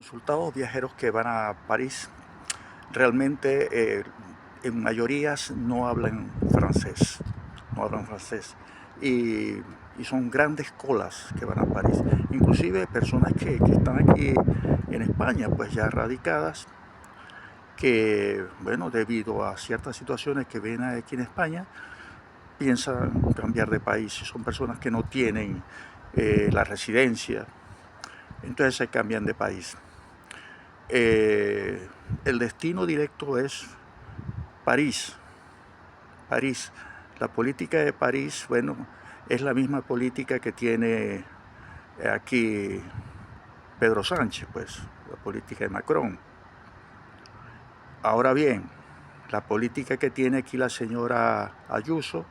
Resultados viajeros que van a París realmente en mayorías no hablan francés, no hablan francés y, y son grandes colas que van a París. Inclusive personas que están aquí en España, pues ya radicadas, que bueno, debido a ciertas situaciones que ven aquí en España, piensan cambiar de país. Son personas que no tienen la residencia, entonces se cambian de país. El destino directo es París. París. La política de París, bueno, es la misma política que tiene aquí Pedro Sánchez, pues, la política de Macron. Ahora bien, la política que tiene aquí la señora Ayuso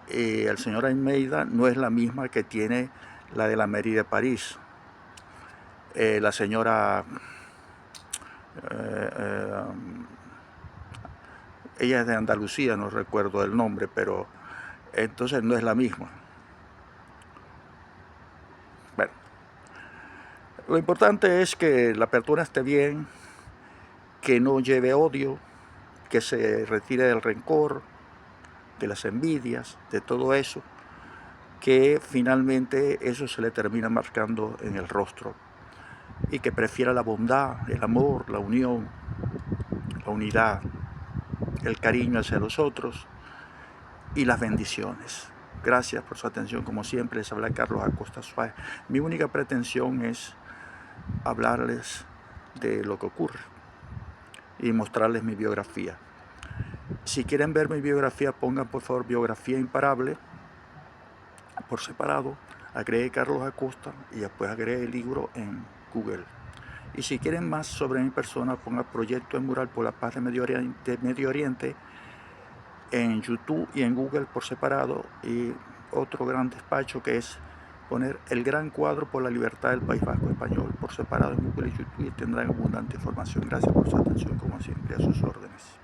y el señor Almeida no es la misma que tiene la de la mairie de París. La señora ella es de Andalucía, no recuerdo el nombre, pero entonces no es la misma. Bueno, lo importante es que la persona esté bien, que no lleve odio, que se retire del rencor, de las envidias, de todo eso, que finalmente eso se le termina marcando en el rostro y que prefiera la bondad, el amor, la unión, la unidad, el cariño hacia los otros y las bendiciones. Gracias por su atención, como siempre les habla Carlos Acosta Suárez. Mi única pretensión es hablarles de lo que ocurre y mostrarles mi biografía. Si quieren ver mi biografía, pongan por favor biografía imparable por separado, agregue Carlos Acosta y después agregue el libro en Google. Y si quieren más sobre mi persona, pongan Proyecto en Mural por la Paz de Medio Oriente en YouTube y en Google por separado, y otro gran despacho que es poner El Gran Cuadro por la Libertad del País Vasco Español por separado en Google y YouTube, y tendrán abundante información. Gracias por su atención, como siempre, a sus órdenes.